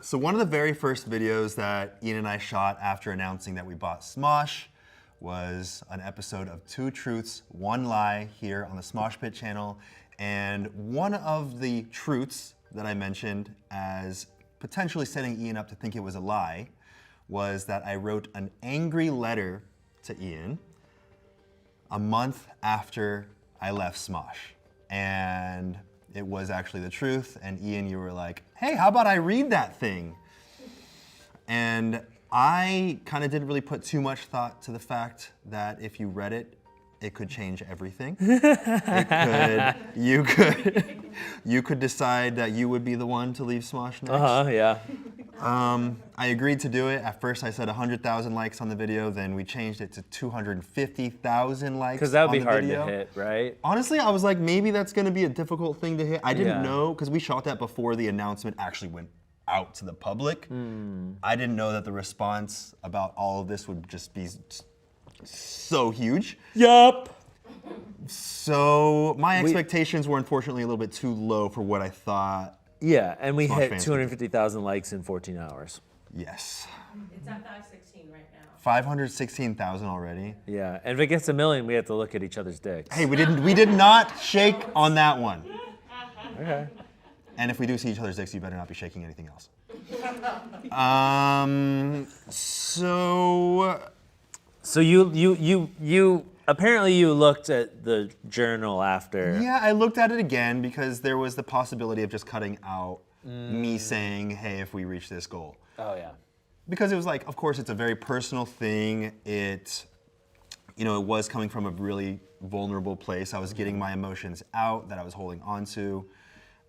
So one of the very first videos that Ian and I shot after announcing that we bought Smosh was an episode of 2 Truths, 1 Lie here on the Smosh Pit channel. And one of the truths that I mentioned as potentially setting Ian up to think it was a lie was that I wrote an angry letter to Ian a month after I left Smosh. And it was actually the truth, and Ian, you were like, hey, how about I read that thing? And I kind of didn't really put too much thought to the fact that if you read it, it could change everything. You could decide that you would be the one to leave Smosh next. Yeah. I agreed to do it. At first I said 100,000 likes on the video, then we changed it to 250,000 likes. Because that would be hard video. to hit, right? Honestly, I was like, maybe that's gonna be a difficult thing to hit. I didn't know, because we shot that before the announcement actually went out to the public. I didn't know that the response about all of this would just be so huge. Yup. So my expectations were unfortunately a little bit too low for what I thought. Yeah, and we Smosh hit 250,000 likes in 14 hours. Yes. It's at 516 right now. 516,000 already. Yeah, and if it gets 1 million, we have to look at each other's dicks. Hey, we did not shake on that one. Okay. And if we do see each other's dicks, you better not be shaking anything else. So you apparently you looked at the journal after. Yeah, I looked at it again because there was the possibility of just cutting out me saying, hey, if we reach this goal. Oh yeah. Because it was like, of course, it's a very personal thing. It was coming from a really vulnerable place. I was getting my emotions out that I was holding on to.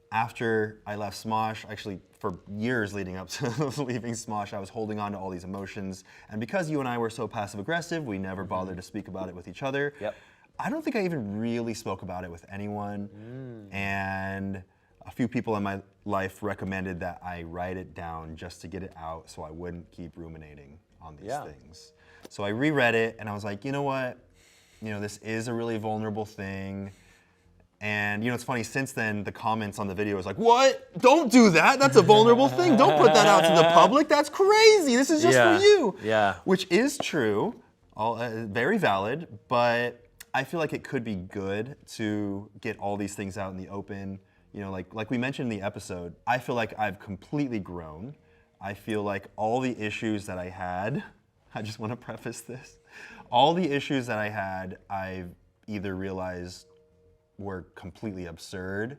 After I left Smosh, actually for years leading up to leaving Smosh, I was holding on to all these emotions. And because you and I were so passive aggressive, we never bothered to speak about it with each other. Yep. I don't think I even really spoke about it with anyone. And a few people in my life recommended that I write it down just to get it out so I wouldn't keep ruminating on these things. So I reread it and I was like, you know what? This is a really vulnerable thing. And it's funny, since then, the comments on the video is like, what? Don't do that, that's a vulnerable thing. Don't put that out to the public, that's crazy. This is just for you. Yeah. Which is true, very valid, but I feel like it could be good to get all these things out in the open. Like we mentioned in the episode, I feel like I've completely grown. I feel like all the issues that I had, I just want to preface this, all the issues that I had, I've either realized were completely absurd,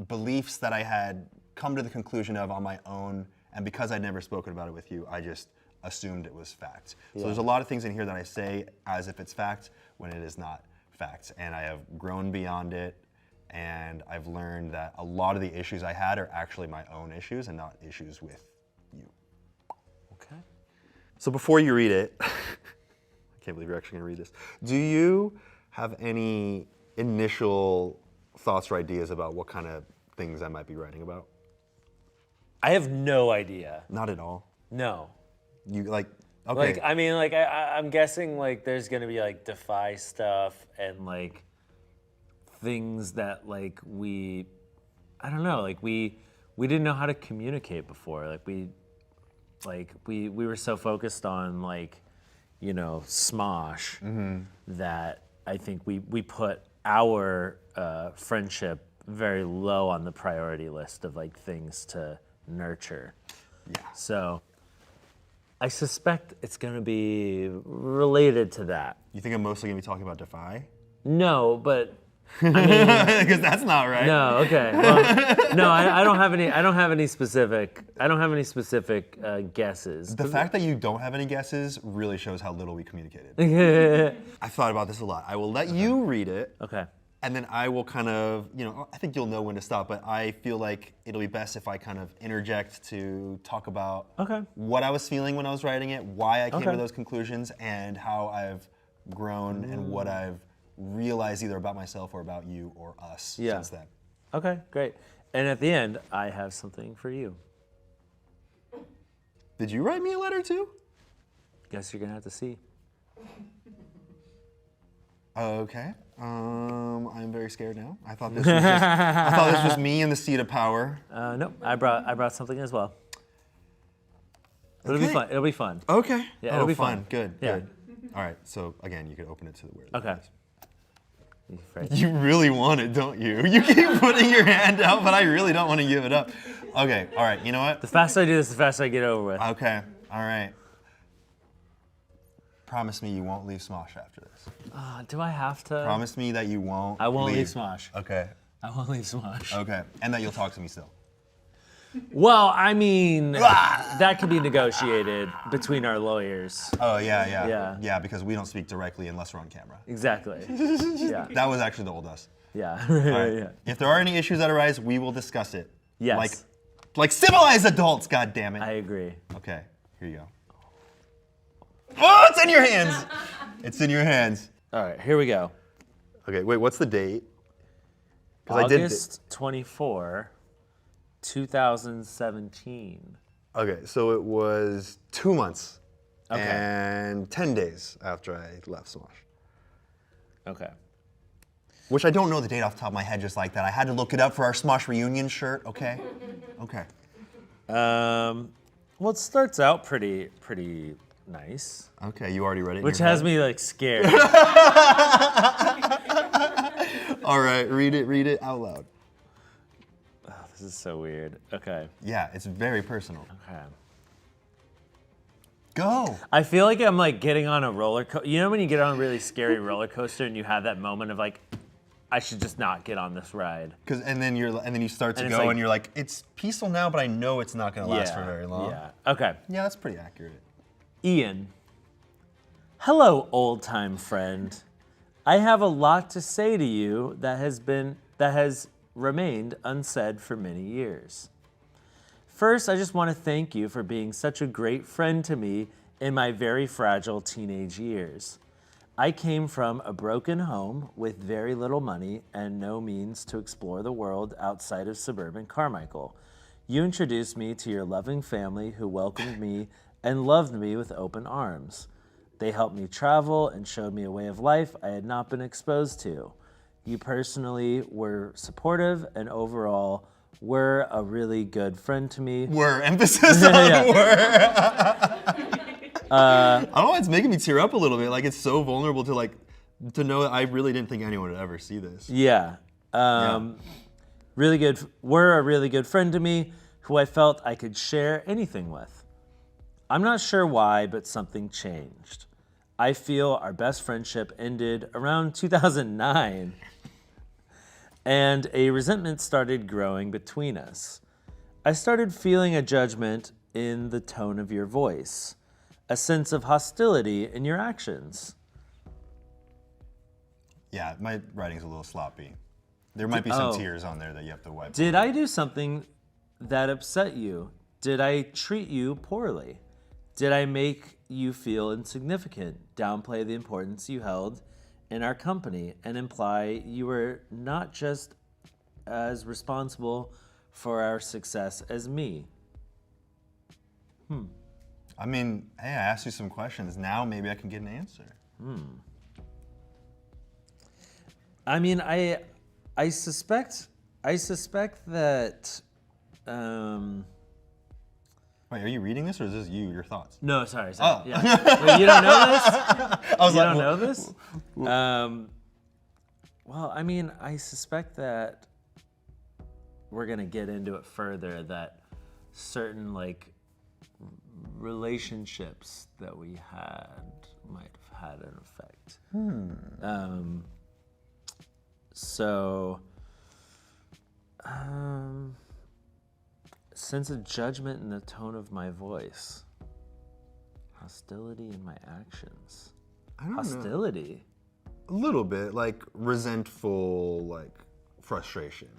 beliefs that I had come to the conclusion of on my own, and because I'd never spoken about it with you, I just assumed it was fact. So there's a lot of things in here that I say as if it's fact when it is not fact, and I have grown beyond it, and I've learned that a lot of the issues I had are actually my own issues and not issues with you. Okay. So before you read it, I can't believe you're actually gonna read this. Do you have any initial thoughts or ideas about what kind of things I might be writing about? I have no idea. Not at all. No. You okay. I'm guessing there's gonna be Defy stuff and things that we didn't know how to communicate before. We were so focused on Smosh that I think we put our friendship very low on the priority list of things to nurture. Yeah. So I suspect it's gonna be related to that. You think I'm mostly gonna be talking about Defy? No, but because that's not right. No, okay. Well, no, I don't have any. I don't have any specific guesses. The fact that you don't have any guesses really shows how little we communicated. I thought about this a lot. I will let you read it. Okay. And then I will kind of, I think you'll know when to stop, but I feel like it'll be best if I kind of interject to talk about what I was feeling when I was writing it, why I came to those conclusions, and how I've grown and what I've realized either about myself or about you or us since then. Okay, great. And at the end, I have something for you. Did you write me a letter too? Guess you're gonna have to see. Okay. I'm very very scared now? I thought this was me in the seat of power. Nope, I brought something as well. It'll be fun. It'll be fun. Okay. Yeah, it'll be fun. Good. Yeah. Good. All right. So again, you can open it to the word. Okay. You afraid? You really want it, don't you? You keep putting your hand out, but I really don't want to give it up. Okay. All right. You know what? The faster I do this, the faster I get over with. Okay. All right. Promise me you won't leave Smosh after this. Do I have to? Promise me that you won't. I won't leave Smosh. Okay. I won't leave Smosh. Okay. And that you'll talk to me still. Well, I mean, that could be negotiated between our lawyers. Oh yeah. Yeah. Yeah, because we don't speak directly unless we're on camera. Exactly. Yeah. That was actually the old us. Yeah. All right. Yeah. If there are any issues that arise, we will discuss it. Yes. Like civilized adults, God damn it. I agree. Okay, here you go. Oh, it's in your hands. It's in your hands. All right, here we go. Okay, wait, what's the date? 'Cause August 24, 2017. Okay, so it was 2 months Okay. and 10 days after I left Smosh. Okay. Which I don't know the date off the top of my head just like that. I had to look it up for our Smosh reunion shirt, okay? Okay. Well, it starts out pretty nice, Okay, you already read it? in which your has head? me like scared. All right, read it out loud. This is so weird. Okay. Yeah, it's very personal. Okay. Go. I feel like I'm like getting on a roller coaster. You know when you get on a really scary roller coaster and you have that moment of like, I should just not get on this ride. And then you start to And it's go like- and you're like, it's peaceful now, but I know it's not gonna last for very long. Yeah. Okay. Yeah, that's pretty accurate. Ian. Hello, old-time friend. I have a lot to say to you that has remained unsaid for many years. First, I just want to thank you for being such a great friend to me in my very fragile teenage years. I came from a broken home with very little money and no means to explore the world outside of suburban Carmichael. You introduced me to your loving family who welcomed me and loved me with open arms. They helped me travel and showed me a way of life I had not been exposed to. You personally were supportive and overall were a really good friend to me. Were, emphasis on Yeah. were. I don't know why it's making me tear up a little bit. Like it's so vulnerable to know that I really didn't think anyone would ever see this. Yeah. Really good, were a really good friend to me who I felt I could share anything with. I'm not sure why, but something changed. I feel our best friendship ended around 2009, and a resentment started growing between us. I started feeling a judgment in the tone of your voice, a sense of hostility in your actions. Yeah, my writing's a little sloppy. There might be some Oh. tears on there that you have to wipe. Did I do something that upset you? Did I treat you poorly? Did I make you feel insignificant, downplay the importance you held in our company, and imply you were not just as responsible for our success as me? I mean, hey, I asked you some questions. Now maybe I can get an answer. I mean, I suspect that. Wait, are you reading this or is this your thoughts? No, sorry. Oh. Yeah. Wait, you don't know this? I was You like, don't know this? Well, I mean, I suspect that we're gonna get into it further. That certain like relationships that we had might have had an effect. Sense of judgment in the tone of my voice. Hostility in my actions. I don't know. Hostility? A little bit, like resentful, like frustration.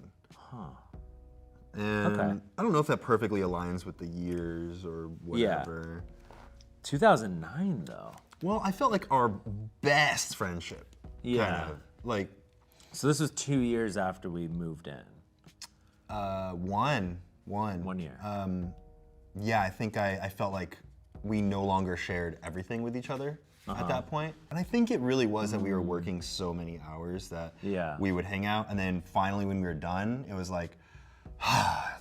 And Okay. I don't know if that perfectly aligns with the years or whatever. 2009 though. Well, I felt like our best friendship. Yeah. Kind of. Like, So this was 2 years after we moved in. one. 1 year. Yeah, I think I felt like we no longer shared everything with each other. at that point. And I think it really was that we were working so many hours that we would hang out. And then finally when we were done, it was like,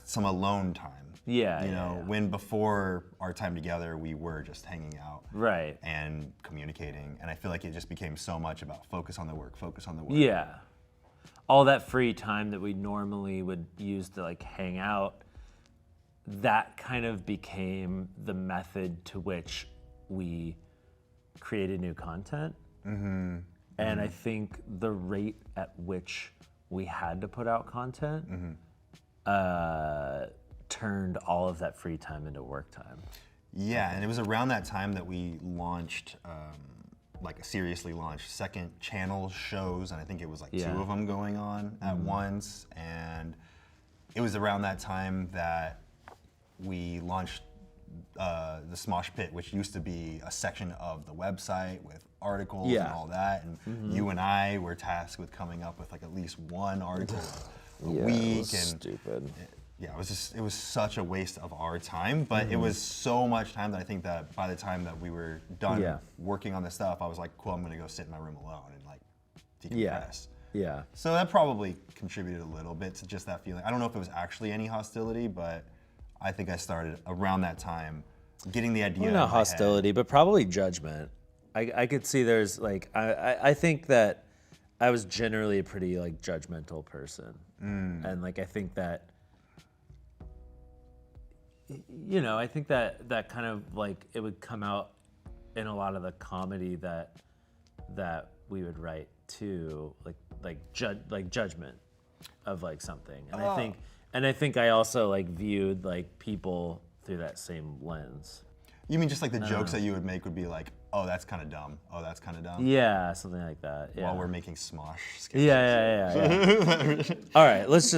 some alone time. Yeah. You know, when before our time together, we were just hanging out. Right. And communicating. And I feel like it just became so much about focus on the work, focus on the work. Yeah. All that free time that we normally would use to like hang out, that kind of became the method to which we created new content. And I think the rate at which we had to put out content turned all of that free time into work time. Yeah, and it was around that time that we launched, like seriously launched second channel shows, and I think it was like 2 of them going on at once. And it was around that time that we launched the Smosh Pit, which used to be a section of the website with articles and all that. And you and I were tasked with coming up with like at least one article a week. It was stupid. Yeah, it was such a waste of our time, but it was so much time that I think that by the time that we were done working on this stuff, I was like, cool, I'm gonna go sit in my room alone and like decompress. Yeah. So that probably contributed a little bit to just that feeling. I don't know if it was actually any hostility, but I think I started around that time getting the idea. Well, not hostility, but probably judgment. I could see there's like, I think that I was generally a pretty like judgmental person. And like, I think that, you know, I think that kind of like, it would come out in a lot of the comedy that we would write too, like judgment of like something. And I think I also like viewed like people through that same lens. You mean just like the jokes that you would make would be like, oh, that's kind of dumb. Oh, that's kind of dumb. Yeah, something like that. Yeah. While we're making Smosh sketches. Yeah. All right, let's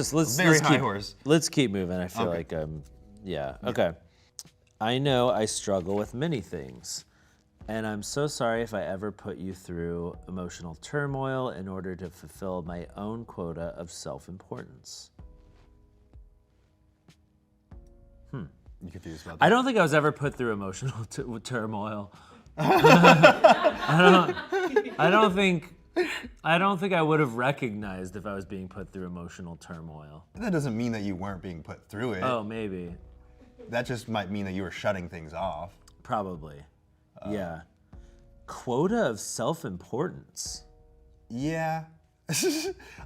keep moving. I feel like okay. I know I struggle with many things, and I'm so sorry if I ever put you through emotional turmoil in order to fulfill my own quota of self-importance. You confused about that? I don't think I was ever put through emotional turmoil. I don't think I would have recognized if I was being put through emotional turmoil. That doesn't mean that you weren't being put through it. Oh, maybe. That just might mean that you were shutting things off. Probably. Yeah. Quota of self-importance. Yeah.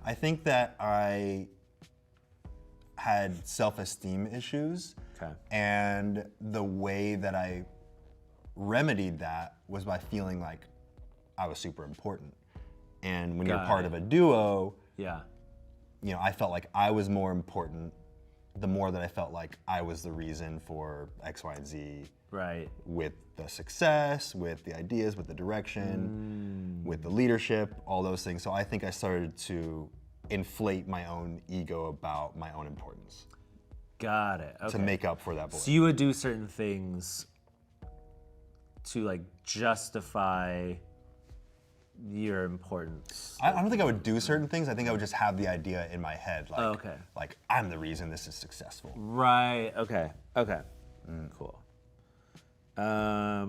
I think that I had self-esteem issues. Okay. And the way that I remedied that was by feeling like I was super important. And when you're part of a duo, you know, I felt like I was more important the more that I felt like I was the reason for X, Y, and Z. Right. With the success, with the ideas, with the direction, with the leadership, all those things. So I think I started to inflate my own ego about my own importance. Got it. Okay. To make up for that void. So you would do certain things to like justify your importance. I don't think I would do certain things. I think I would just have the idea in my head, like, okay. like I'm the reason this is successful. Right. Okay. Cool. I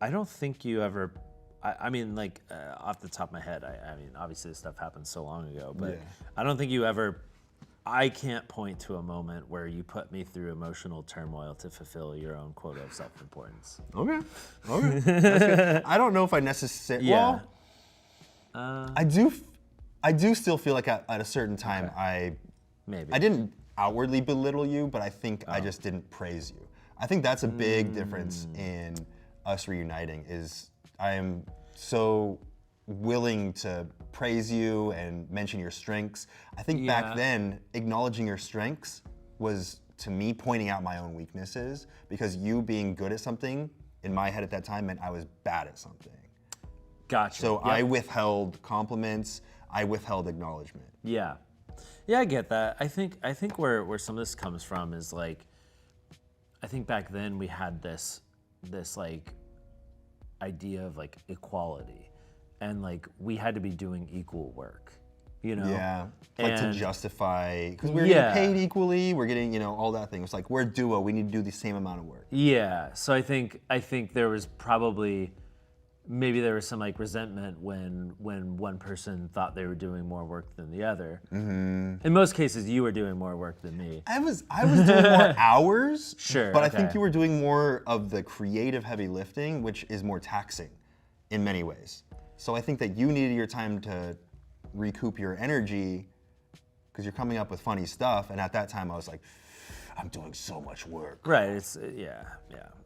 don't think you ever. I mean, like off the top of my head, I mean, obviously this stuff happened so long ago, but I don't think you ever. I can't point to a moment where you put me through emotional turmoil to fulfill your own quota of self-importance. Okay. That's good. I don't know if I necessarily. Yeah. Well, I do still feel like at a certain time I didn't outwardly belittle you, but I think I just didn't praise you. I think that's a big difference in us reuniting. Is I am so willing to praise you and mention your strengths. I think back then, acknowledging your strengths was, to me, pointing out my own weaknesses, because you being good at something, in my head at that time, meant I was bad at something. Gotcha. So I withheld compliments, I withheld acknowledgement. Yeah, I get that. I think where some of this comes from is like, I think back then we had this like idea of like equality. And like we had to be doing equal work, you know? Yeah, like to And- justify, because we're Yeah. getting paid equally, we're getting, you know, all that thing. It's like, we're a duo, we need to do the same amount of work. Yeah, so I think there was probably, maybe there was some like resentment when one person thought they were doing more work than the other. In most cases, you were doing more work than me. I was doing more hours, Sure, but I think okay. you were doing more of the creative heavy lifting, which is more taxing in many ways. So I think that you needed your time to recoup your energy because you're coming up with funny stuff, and at that time I was like, I'm doing so much work. Right. It's yeah.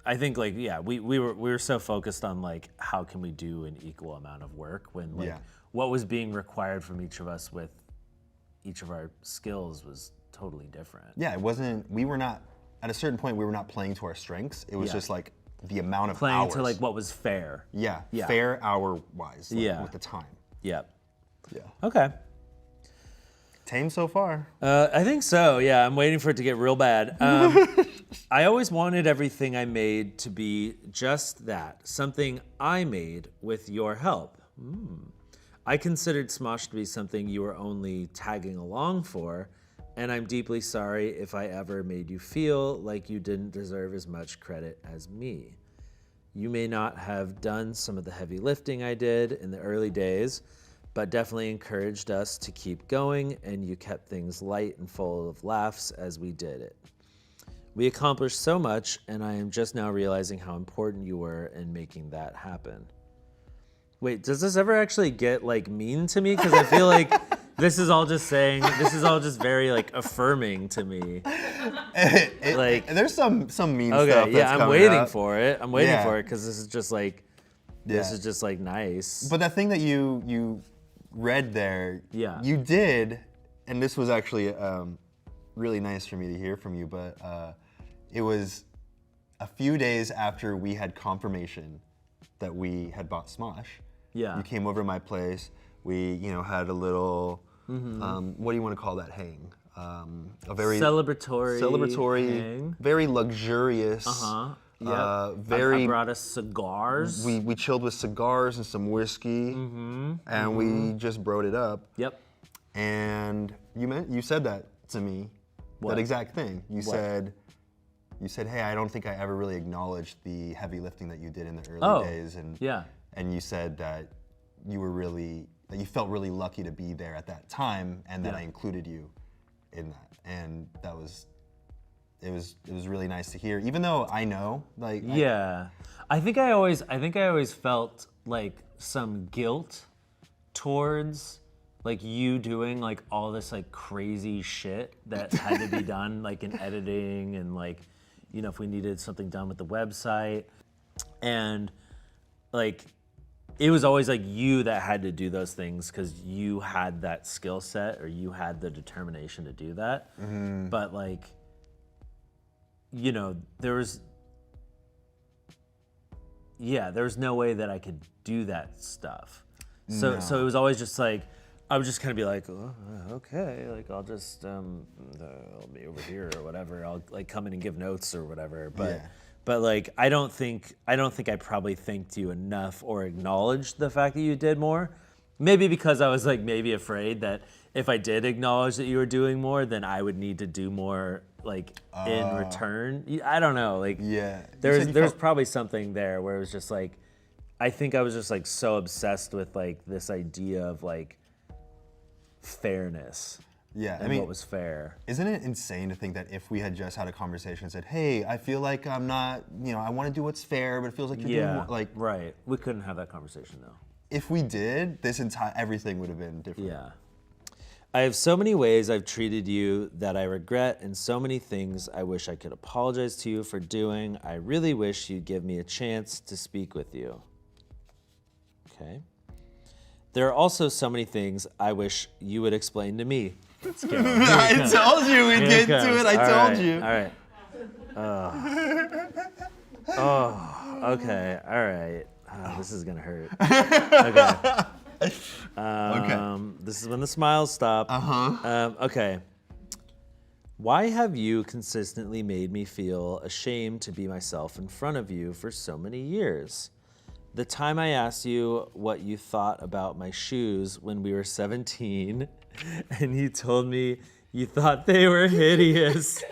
I think like we were so focused on like how can we do an equal amount of work when like Yeah. what was being required from each of us with each of our skills was totally different. Yeah, it wasn't. We were not at a certain point. We were not playing to our strengths. It was Yeah. just like the amount of Playing hours. to like what was fair. Yeah, Yeah. fair hour wise. Like, Yeah. with the time. Yep. Yeah. Okay. Tame so far. I think so. Yeah, I'm waiting for it to get real bad. I always wanted everything I made to be just that, something I made with your help. I considered Smosh to be something you were only tagging along for, and I'm deeply sorry if I ever made you feel like you didn't deserve as much credit as me. You may not have done some of the heavy lifting I did in the early days, but definitely encouraged us to keep going, and you kept things light and full of laughs as we did it. We accomplished so much, and I am just now realizing how important you were in making that happen. Wait, does this ever actually get like mean to me? Because I feel like this is all just very like affirming to me. Like, There's some mean okay, stuff. yeah, that's I'm coming waiting up. for it. I'm waiting Yeah. for it because this is just like Yeah. nice. But that thing that you read there, Yeah. you did, and this was actually really nice for me to hear from you, but it was a few days after we had confirmation that we had bought Smosh. Yeah. You came over to my place. We, had a little, what do you want to call that hang? A very Celebratory hang. very luxurious. Yep. Very. I brought us cigars. We chilled with cigars and some whiskey, and we just broed it up. Yep. And you said that to me, What? that exact thing. You What? said, hey, I don't think I ever really acknowledged the heavy lifting that you did in the early Oh, days, and yeah. and you said that you felt really lucky to be there at that time, and that Yeah. I included you in that, and it was really nice to hear, even though I know, like, Yeah. I think I always felt like some guilt towards like you doing like all this like crazy shit that had to be done like in editing and like, if we needed something done with the website, and like it was always like you that had to do those things because you had that skill set or you had the determination to do that. But like, there was no way that I could do that stuff. So it was always just like, I would just kind of be like, oh, okay, like I'll just I'll be over here or whatever. I'll like come in and give notes or whatever. But Yeah. but like I don't think I probably thanked you enough or acknowledged the fact that you did more. Maybe because I was like maybe afraid that if I did acknowledge that you were doing more, then I would need to do more like in return. I don't know. Like Yeah. there's probably something there where it was just like, I think I was just like so obsessed with like this idea of like fairness. Yeah, And what was fair. Isn't it insane to think that if we had just had a conversation and said, hey, I feel like I'm not, I want to do what's fair, but it feels like you're doing more, like, right. We couldn't have that conversation though. if we did, everything would have been different. Yeah. I have so many ways I've treated you that I regret, and so many things I wish I could apologize to you for doing. I really wish you'd give me a chance to speak with you. Okay. There are also so many things I wish you would explain to me. Let's go. I told you we'd get to it. I told you. All right. Okay. All right. This is gonna hurt. Okay. This is when the smiles stop. Okay. Why have you consistently made me feel ashamed to be myself in front of you for so many years? The time I asked you what you thought about my shoes when we were 17, and you told me you thought they were hideous,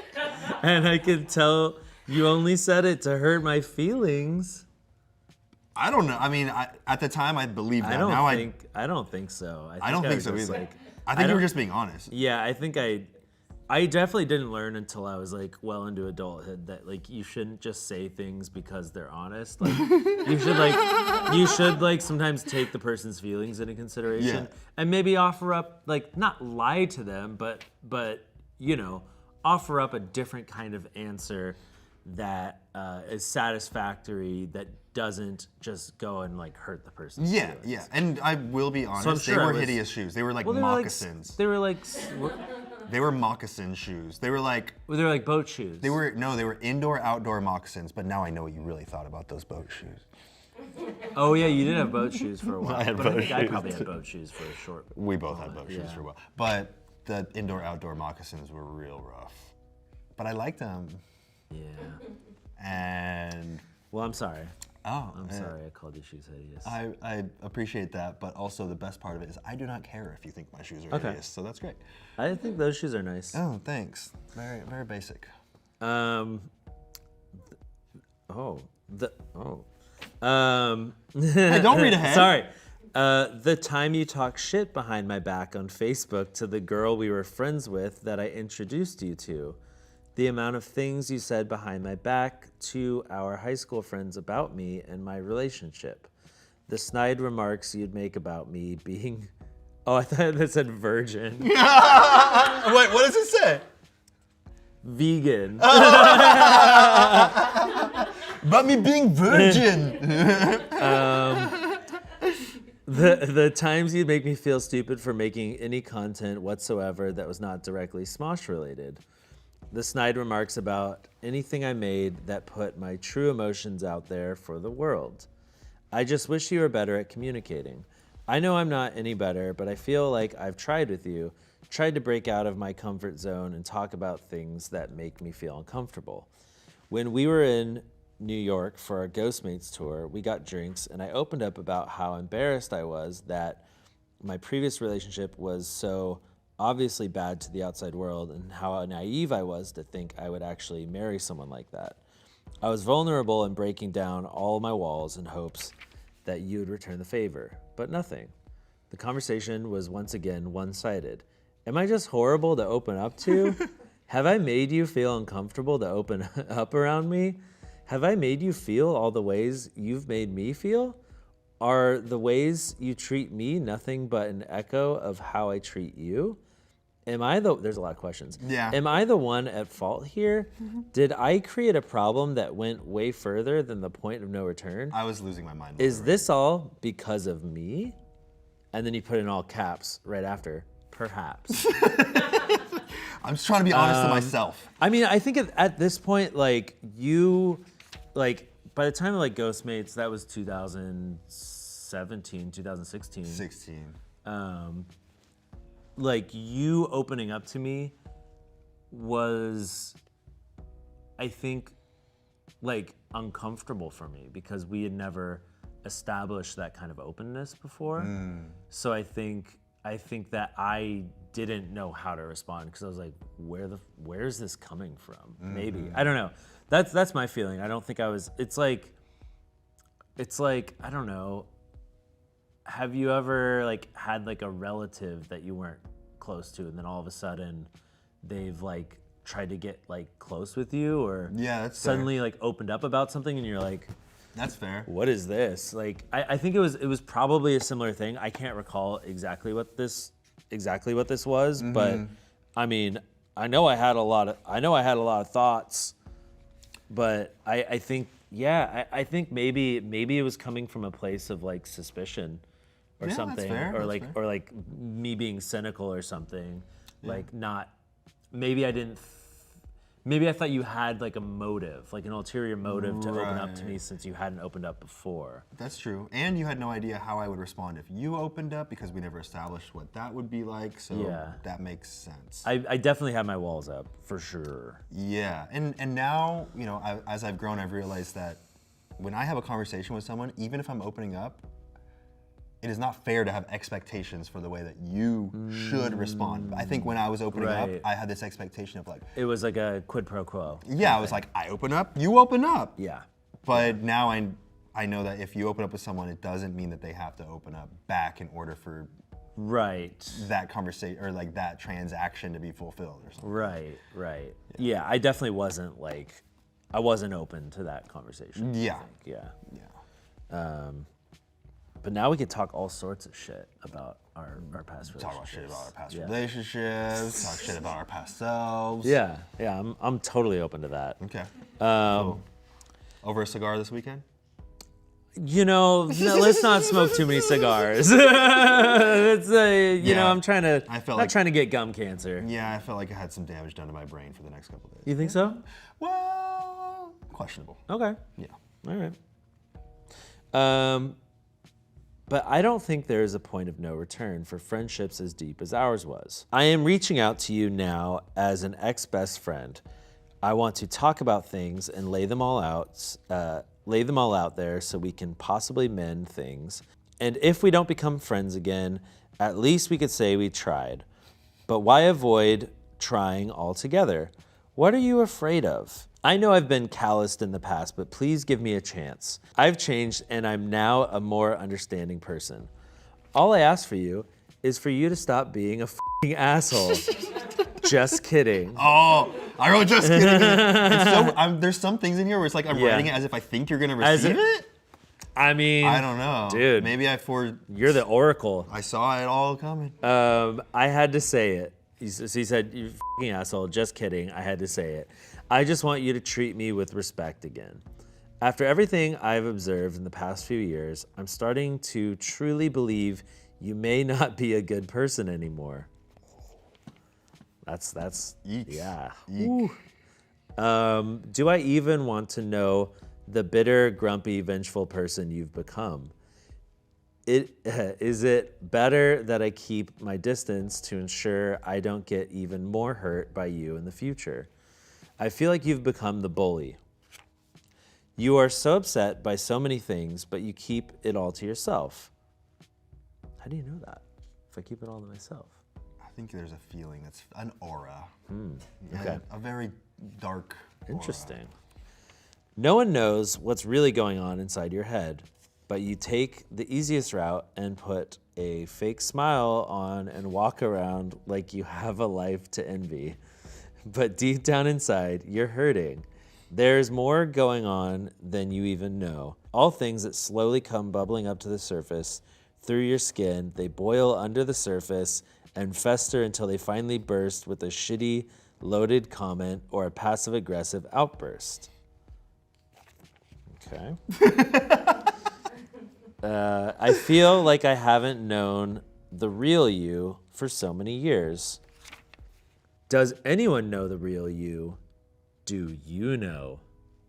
and I could tell you only said it to hurt my feelings. I don't know. I mean, at the time I believed that. I don't now think so. I don't think so either. I think you were just being honest. Yeah, I think I definitely didn't learn until I was like well into adulthood that like you shouldn't just say things because they're honest. Like you should like sometimes take the person's feelings into consideration and maybe offer up like not lie to them, but you know, offer up a different kind of answer that is satisfactory, that doesn't just go and like hurt the person's feelings. Yeah. And I will be honest, sure they were I was- hideous shoes. They were like Well, moccasins. They were like They were moccasin shoes. They were like boat shoes. they were indoor outdoor moccasins, but now I know what you really thought about those boat shoes. Oh yeah, you did have boat shoes for a while. I had but boat I think I shoes, probably had boat shoes for a short. We both had boat shoes yeah. for a while. But the indoor outdoor moccasins were real rough. But I liked them. Yeah. And Well, I'm sorry. I'm Sorry, I called you shoes hideous. I appreciate that, but also the best part of it is I do not care if you think my shoes are hideous, so that's great. I think those shoes are nice. Oh, thanks. Very, very basic. Don't read ahead. Sorry. The time you talk shit behind my back on Facebook to the girl we were friends with that I introduced you to. The amount of things you said behind my back to our high school friends about me and my relationship. The snide remarks you'd make about me being... Oh, I thought that said virgin. Wait, what does it say? Vegan. About me being virgin. The times you'd make me feel stupid for making any content whatsoever that was not directly Smosh related. The snide remarks about anything I made that put my true emotions out there for the world. I just wish you were better at communicating. I know I'm not any better, but I feel like I've tried with you, tried to break out of my comfort zone and talk about things that make me feel uncomfortable. When we were in New York for our Ghostmates tour, we got drinks and I opened up about how embarrassed I was that my previous relationship was so obviously bad to the outside world and how naive I was to think I would actually marry someone like that. I was vulnerable and breaking down all my walls in hopes that you would return the favor, but nothing. The conversation was once again one-sided. Am I just horrible to open up to? Have I made you feel uncomfortable to open up around me? Have I made you feel all the ways you've made me feel? Are the ways you treat me nothing but an echo of how I treat you? There's a lot of questions. Yeah. Am I the one at fault here? Did I create a problem that went way further than the point of no return? I was losing my mind. Is this all because of me? And then you put in all caps right after, perhaps. I'm just trying to be honest to myself. I mean, I think at this point, like by the time of like Ghostmates, that was 2017, 2016. 16. Like you opening up to me was, I think, like uncomfortable for me because we had never established that kind of openness before. So I think that I didn't know how to respond because I was like, where's this coming from? Maybe. I don't know. That's my feeling. I don't think I was, it's like, I don't know. Have you ever like had like a relative that you weren't close to and then all of a sudden they've like tried to get like close with you or Yeah, that's suddenly like opened up about something and you're like, That's fair. what is this? Like, I think it was probably a similar thing. I can't recall exactly what this was, but I mean, I know I had a lot of thoughts, but I think maybe it was coming from a place of like suspicion or Yeah, that's something, fair, or that's like fair. or like me being cynical or something, like not. Maybe I didn't. Maybe I thought you had like a motive, like an ulterior motive to open up to me since you hadn't opened up before. That's true. And you had no idea how I would respond if you opened up because we never established what that would be like. So Yeah. that makes sense. I definitely had my walls up for sure. Yeah. And now, as I've grown, I've realized that when I have a conversation with someone, even if I'm opening up, it is not fair to have expectations for the way that you should respond. I think when I was opening up, Right. I had this expectation of like, It was like a quid pro quo. yeah, I was like, I open up, you open up. Yeah. But now I know that if you open up with someone, it doesn't mean that they have to open up back in order for Right. that conversation or like that transaction to be fulfilled or something. Right. Yeah, I definitely wasn't like, I wasn't open to that conversation. I Yeah. think. Yeah. Yeah. But now we could talk all sorts of shit about our past relationships. Talk about shit about our past Yeah. relationships, talk shit about our past selves. Yeah, I'm totally open to that. Okay. Cool. Over a cigar this weekend? You know, no, let's not smoke too many cigars. It's you know, I'm trying to, I felt not like- trying to get gum cancer. Yeah, I felt like I had some damage done to my brain for the next couple days. You think so? Well, questionable. Okay. Yeah. All right. But I don't think there is a point of no return for friendships as deep as ours was. I am reaching out to you now as an ex-best friend. I want to talk about things and lay them all out there so we can possibly mend things. And if we don't become friends again, at least we could say we tried. But why avoid trying altogether? What are you afraid of? I know I've been calloused in the past, but please give me a chance. I've changed and I'm now a more understanding person. All I ask for you is for you to stop being a f***ing asshole. Just kidding. Oh, I wrote just kidding. It's so, there's some things in here where it's like I'm Yeah. writing it as if I think you're gonna receive it. I mean, I don't know, dude. Maybe You're the oracle. I saw it all coming. I had to say it. He said, you f***ing asshole, just kidding. I had to say it. I just want you to treat me with respect again. After everything I've observed in the past few years, I'm starting to truly believe you may not be a good person anymore. That's Eek. yeah. Eek. Ooh. Do I even want to know the bitter, grumpy, vengeful person you've become? Is it better that I keep my distance to ensure I don't get even more hurt by you in the future? I feel like you've become the bully. You are so upset by so many things, but you keep it all to yourself. How do you know that? If I keep it all to myself? I think there's a feeling that's an aura. okay. A very dark aura. Interesting. No one knows what's really going on inside your head, but you take the easiest route and put a fake smile on and walk around like you have a life to envy. But deep down inside, you're hurting. There's more going on than you even know. All things that slowly come bubbling up to the surface through your skin, they boil under the surface and fester until they finally burst with a shitty, loaded comment or a passive-aggressive outburst. Okay. I feel like I haven't known the real you for so many years. Does anyone know the real you? Do you know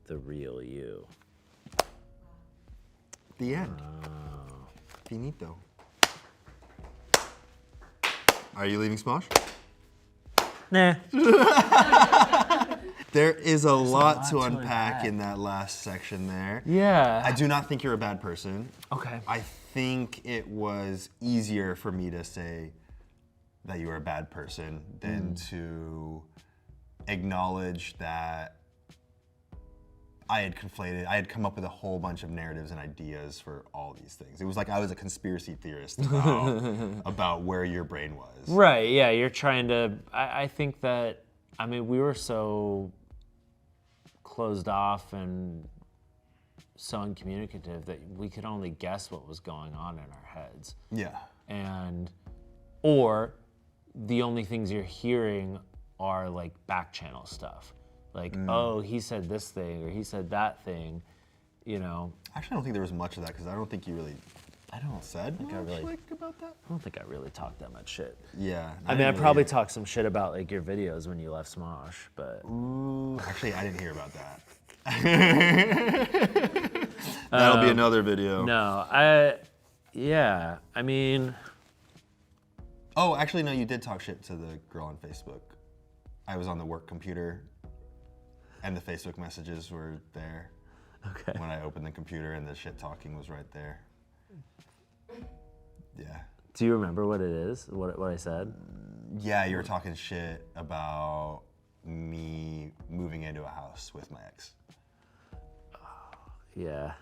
the real you? The end. Finito. Are you leaving Smosh? Nah. There is a lot to unpack in that last section there. Yeah. I do not think you're a bad person. Okay. I think it was easier for me to say that you were a bad person than to acknowledge that I had come up with a whole bunch of narratives and ideas for all these things. It was like I was a conspiracy theorist about where your brain was. Right, yeah, you're trying to, I think that, I mean, we were so closed off and so uncommunicative that we could only guess what was going on in our heads. Yeah. Or the only things you're hearing are like back channel stuff. Like, oh, he said this thing or he said that thing, you know. Actually, I don't think there was much of that because I don't think you really said much about that. I don't think I really talked that much shit. Yeah. I mean, I probably talked some shit about like your videos when you left Smosh, but. Ooh, actually, I didn't hear about that. That'll be another video. No, I mean. Oh, actually, no, you did talk shit to the girl on Facebook. I was on the work computer, and the Facebook messages were there. Okay. When I opened the computer and the shit talking was right there. Yeah. Do you remember what it is? What I said? Yeah, you were talking shit about me moving into a house with my ex. Yeah.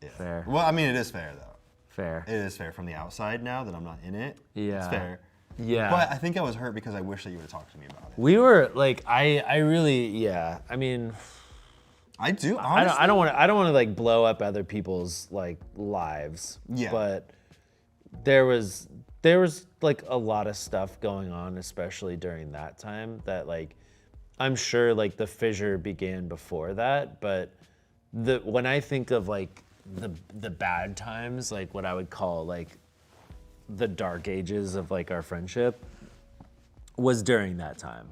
Yeah. Fair. Well, I mean, it is fair though. Fair. It is fair from the outside now that I'm not in it. Yeah. It's fair. Yeah. But I think I was hurt because I wish that you would have talked to me about it. We were like, I really, yeah. I mean, I do, honestly. I don't want to like blow up other people's like lives. Yeah. But there was like a lot of stuff going on, especially during that time, that like, I'm sure like the fissure began before that, but when I think of like the bad times, like what I would call like the dark ages of like our friendship, was during that time.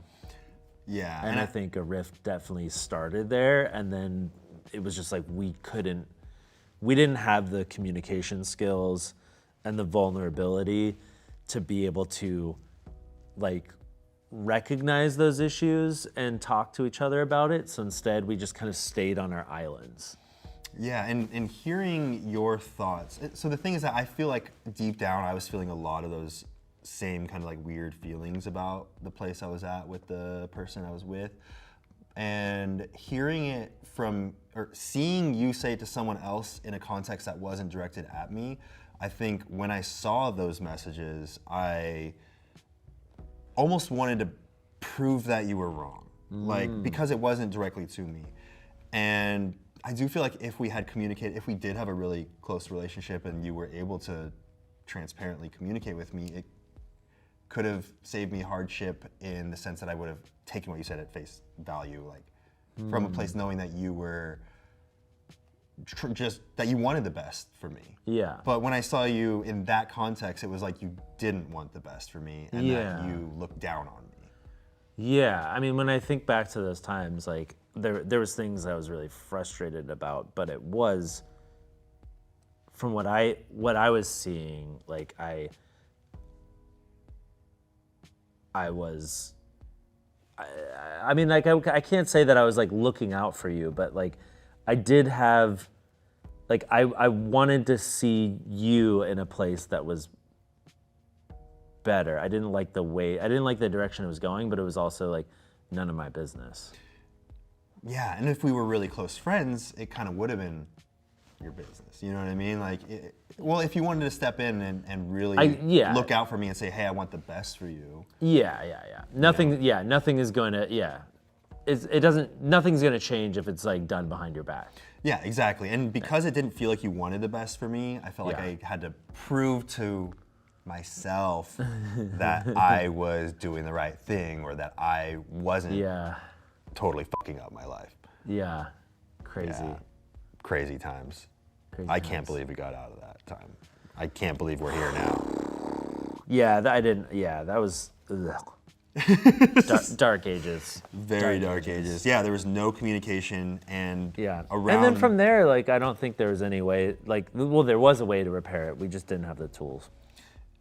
Yeah. And I think a rift definitely started there, and then it was just like we didn't have the communication skills and the vulnerability to be able to like recognize those issues and talk to each other about it. So instead we just kind of stayed on our islands. Yeah, and hearing your thoughts. So the thing is that I feel like deep down I was feeling a lot of those same kind of like weird feelings about the place I was at with the person I was with. And hearing it from, or seeing you say it to someone else in a context that wasn't directed at me, I think when I saw those messages, I almost wanted to prove that you were wrong. Like, because it wasn't directly to me. And I do feel like if we had communicated, if we did have a really close relationship and you were able to transparently communicate with me, it could have saved me hardship in the sense that I would have taken what you said at face value, like from a place knowing that you were just that you wanted the best for me. Yeah. But when I saw you in that context, it was like you didn't want the best for me and Yeah. that you looked down on me. Yeah, I mean, when I think back to those times, like there was things I was really frustrated about, but it was from what I was seeing, like I mean, like I can't say that I was like looking out for you, but like I did have, like I wanted to see you in a place that was better. I didn't like the direction it was going, but it was also like none of my business. Yeah, and if we were really close friends, it kind of would have been your business. You know what I mean? Like, well, if you wanted to step in and really look out for me and say, hey, I want the best for you. Yeah. Nothing is going to, nothing's going to change if it's like done behind your back. Yeah, exactly. And because it didn't feel like you wanted the best for me, I felt like I had to prove to myself that I was doing the right thing or that I wasn't totally fucking up my life. Yeah, crazy. Yeah. Crazy times. I can't believe we got out of that time. I can't believe we're here now. Yeah, that was dark ages. Very dark ages. Yeah, there was no communication and around. And then from there, like, I don't think there was any way, like, well, there was a way to repair it. We just didn't have the tools.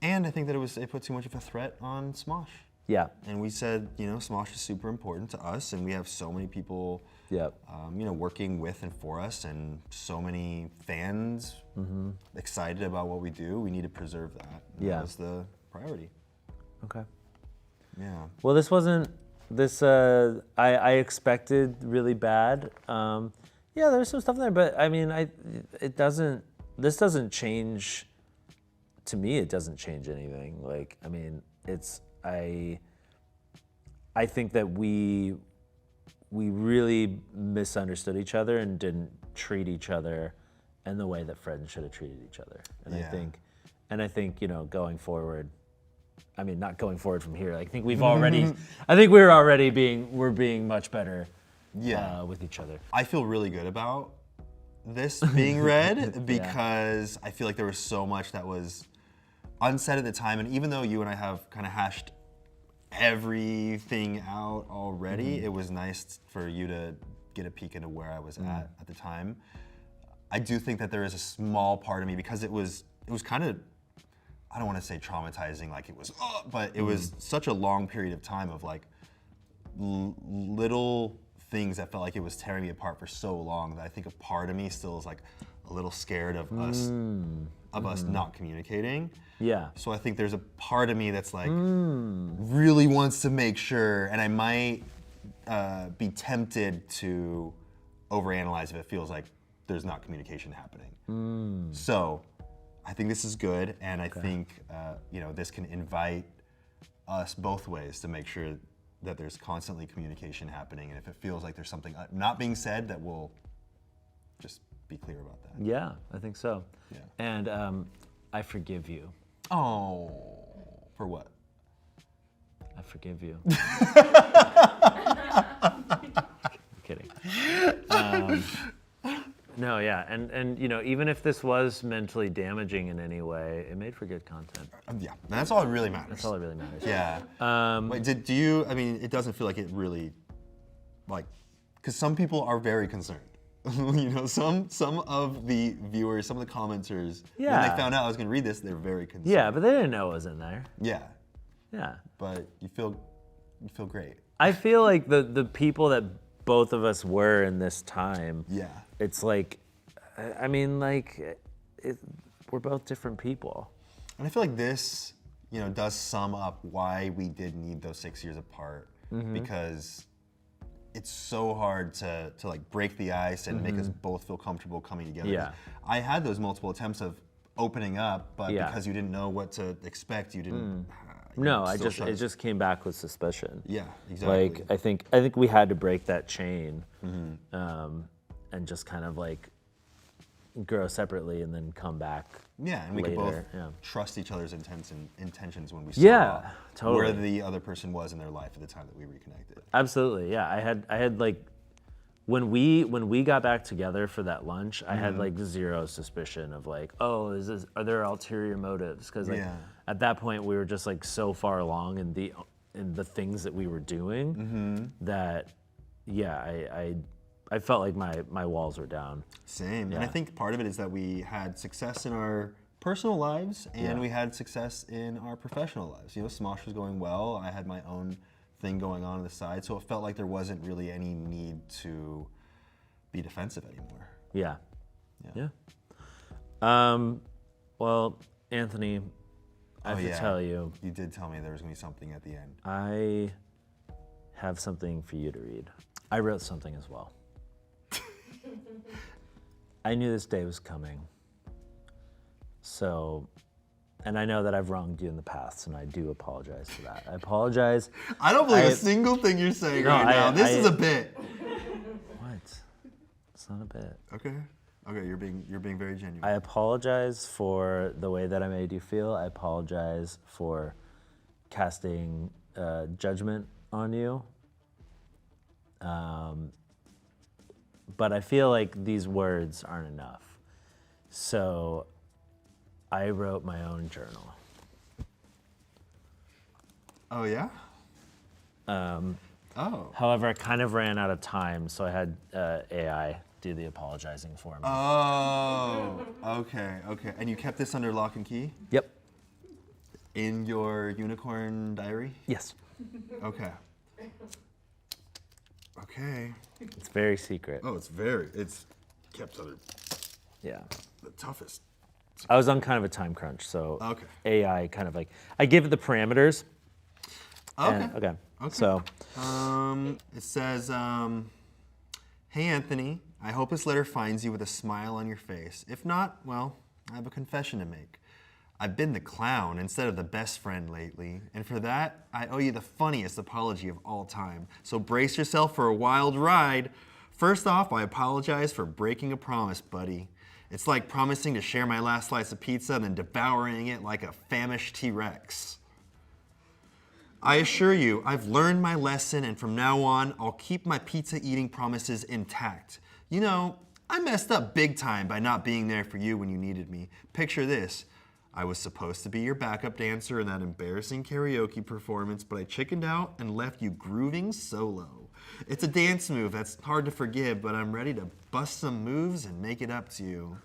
And I think that it put too much of a threat on Smosh. Yeah. And we said, Smosh is super important to us, and we have so many people, working with and for us, and so many fans excited about what we do. We need to preserve that. And that was the priority. Okay. Yeah. Well, I expected really bad. There's some stuff there, but I mean, this doesn't change, to me, it doesn't change anything. Like, I mean, I think that we really misunderstood each other and didn't treat each other in the way that friends should have treated each other. And I think, going forward, I mean, not going forward from here. I think we're being much better with each other. I feel really good about this being read because I feel like there was so much that was unsaid at the time, and even though you and I have kind of hashed everything out already, it was nice for you to get a peek into where I was at the time. I do think that there is a small part of me, because it was kind of, I don't want to say traumatizing, like it was, but it was such a long period of time of like little things that felt like it was tearing me apart for so long that I think a part of me still is like a little scared of us not communicating. Yeah. So I think there's a part of me that's like really wants to make sure, and I might be tempted to overanalyze if it feels like there's not communication happening. So I think this is good, and I think this can invite us both ways to make sure that there's constantly communication happening, and if it feels like there's something not being said, that we'll just be clear about that. Yeah, I think so. Yeah. And I forgive you. Oh, for what? I forgive you. Kidding. No, yeah, and even if this was mentally damaging in any way, it made for good content. Yeah, that's all that really matters. That's all that really matters. Yeah. Wait, do you? I mean, it doesn't feel like it really, because some people are very concerned. Some of the viewers, some of the commenters, when they found out I was going to read this, they're very concerned. Yeah, but they didn't know it was in there. Yeah. Yeah. But you feel great. I feel like the people that both of us were in this time. Yeah. It's like, I mean, we're both different people. And I feel like this, does sum up why we did need those 6 years apart, because it's so hard to break the ice and make us both feel comfortable coming together. Yeah. I had those multiple attempts of opening up, but Yeah. because you didn't know what to expect, you didn't. No, it just came back with suspicion. Yeah, exactly. I think we had to break that chain, and just kind of grow separately and then come back. Yeah, and we later. could both Yeah. trust each other's intentions when we saw Yeah, totally. where the other person was in their life at the time that we reconnected. Absolutely, yeah. I had when we got back together for that lunch, I had zero suspicion of are there ulterior motives? Because at that point we were just so far along in the things that we were doing that I felt like my walls were down. Same, Yeah. and I think part of it is that we had success in our personal lives and we had success in our professional lives. Smosh was going well. I had my own thing going on the side, so it felt like there wasn't really any need to be defensive anymore. Yeah. Well, Anthony, I have to tell you. You did tell me there was going to be something at the end. I have something for you to read. I wrote something as well. I knew this day was coming. So, and I know that I've wronged you in the past, and I do apologize for that. I apologize. I don't believe a single thing you're saying No, right now. This is a bit. What? It's not a bit. Okay, you're being very genuine. I apologize for the way that I made you feel. I apologize for casting judgment on you. But I feel like these words aren't enough. So I wrote my own journal. Oh, yeah? However, I kind of ran out of time, so I had AI do the apologizing for me. Oh, okay. And you kept this under lock and key? Yep. In your unicorn diary? Yes. Okay. It's very secret. Oh, it's kept under Yeah. the toughest. I was on kind of a time crunch, so Okay. AI kind of I give it the parameters. Okay. Okay. So, It says, hey, Anthony, I hope this letter finds you with a smile on your face. If not, well, I have a confession to make. I've been the clown instead of the best friend lately, and for that, I owe you the funniest apology of all time. So brace yourself for a wild ride. First off, I apologize for breaking a promise, buddy. It's like promising to share my last slice of pizza and then devouring it like a famished T-Rex. I assure you, I've learned my lesson, and from now on, I'll keep my pizza-eating promises intact. I messed up big time by not being there for you when you needed me. Picture this. I was supposed to be your backup dancer in that embarrassing karaoke performance, but I chickened out and left you grooving solo. It's a dance move that's hard to forgive, but I'm ready to bust some moves and make it up to you.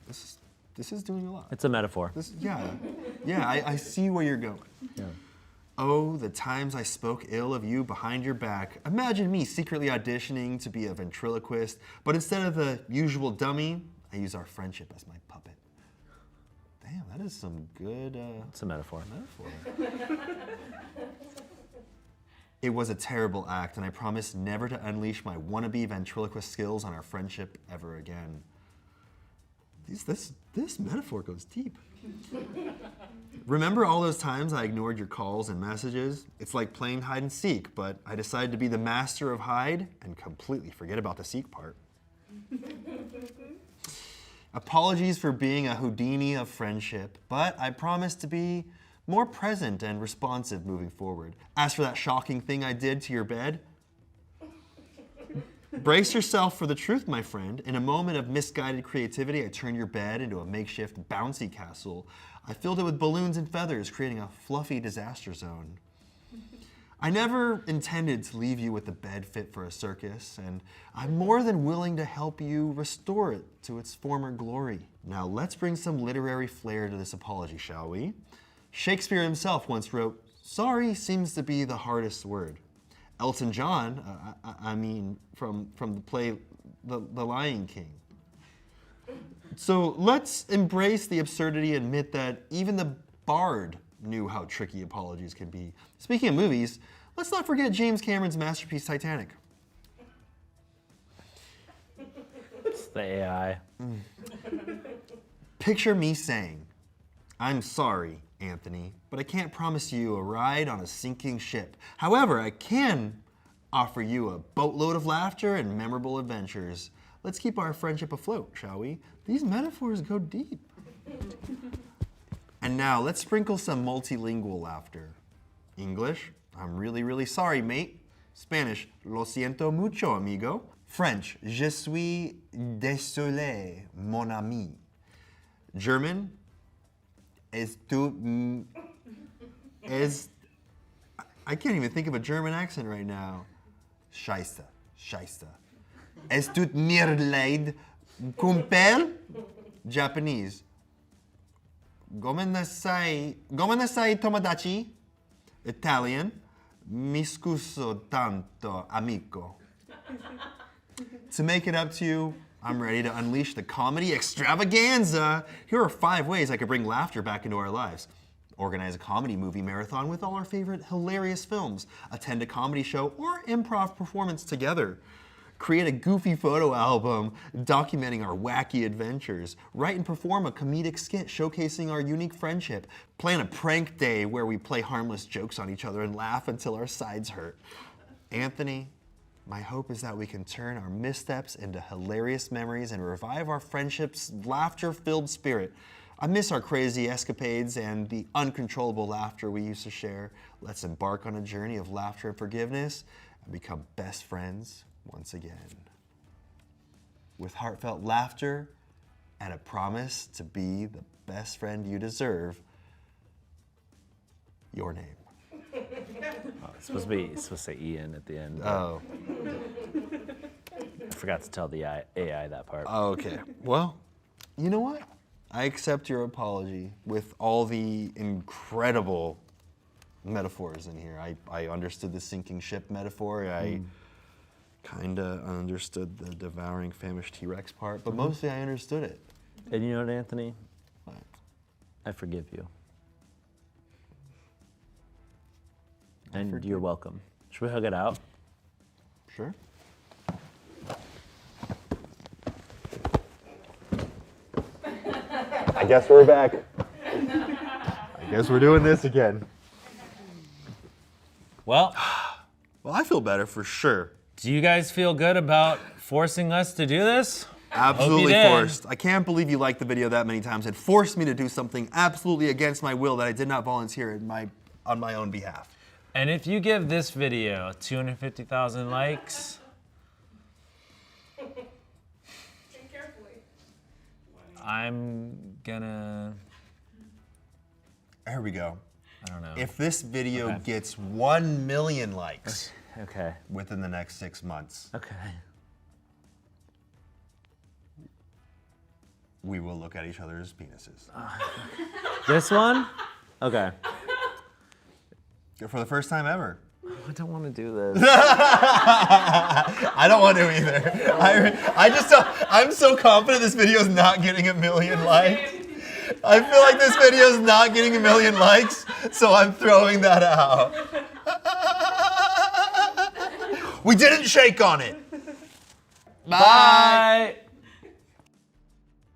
This is doing a lot. it's a metaphor. Yeah, I see where you're going. Yeah. Oh, the times I spoke ill of you behind your back. Imagine me secretly auditioning to be a ventriloquist, but instead of the usual dummy, I use our friendship as my puppet. Damn, that is some good It's a metaphor. It was a terrible act, and I promised never to unleash my wannabe ventriloquist skills on our friendship ever again. This metaphor goes deep. Remember all those times I ignored your calls and messages? It's like playing hide and seek, but I decided to be the master of hide and completely forget about the seek part. Apologies for being a Houdini of friendship, but I promise to be more present and responsive moving forward. As for that shocking thing I did to your bed, brace yourself for the truth, my friend. In a moment of misguided creativity, I turned your bed into a makeshift bouncy castle. I filled it with balloons and feathers, creating a fluffy disaster zone. I never intended to leave you with a bed fit for a circus, and I'm more than willing to help you restore it to its former glory. Now let's bring some literary flair to this apology, shall we? Shakespeare himself once wrote, "Sorry seems to be the hardest word." Elton John, from the play The Lion King. So let's embrace the absurdity and admit that even the bard knew how tricky apologies can be. Speaking of movies, let's not forget James Cameron's masterpiece Titanic. It's the AI. Picture me saying, "I'm sorry, Anthony, but I can't promise you a ride on a sinking ship. However, I can offer you a boatload of laughter and memorable adventures. Let's keep our friendship afloat, shall we?" These metaphors go deep. And now let's sprinkle some multilingual laughter. English, "I'm really, really sorry, mate." Spanish, "Lo siento mucho, amigo." French, "Je suis désolé, mon ami." German, I can't even think of a German accent right now. Scheisse, scheisse. Es tut mir leid, kumpel. Japanese, Gomenasai tomodachi. Italian, "Mi scuso tanto, amico." To make it up to you, I'm ready to unleash the comedy extravaganza. Here are 5 ways I could bring laughter back into our lives. Organize a comedy movie marathon with all our favorite hilarious films. Attend a comedy show or improv performance together. Create a goofy photo album documenting our wacky adventures. Write and perform a comedic skit showcasing our unique friendship. Plan a prank day where we play harmless jokes on each other and laugh until our sides hurt. Anthony, my hope is that we can turn our missteps into hilarious memories and revive our friendship's laughter-filled spirit. I miss our crazy escapades and the uncontrollable laughter we used to share. Let's embark on a journey of laughter and forgiveness and become best friends once again. With heartfelt laughter and a promise to be the best friend you deserve, your name. It's supposed to say Ian at the end. Oh. I forgot to tell the AI that part. Oh, okay. Well, you know what? I accept your apology with all the incredible metaphors in here. I understood the sinking ship metaphor. I kind of understood the devouring famished T-Rex part, but mostly I understood it. And you know what, Anthony? What? I forgive you. And you're welcome. Should we hug it out? Sure. I guess we're back. I guess we're doing this again. Well, Well, I feel better for sure. do you guys feel good about forcing us to do this? Absolutely did. forced. I can't believe you liked the video that many times and forced me to do something absolutely against my will that I did not volunteer on my own behalf. And if you give this video 250,000 likes, Think carefully. I'm gonna, Here we go. I don't know. If this video Okay. gets 1 million likes Okay, within the next 6 months, okay. we will look at each other's penises. This one? Okay. For the first time ever. I don't want to do this. I don't want to either. I'm so confident this video is not getting 1 million likes. I feel like this video is not getting 1 million likes, so I'm throwing that out. We didn't shake on it. Bye. Bye.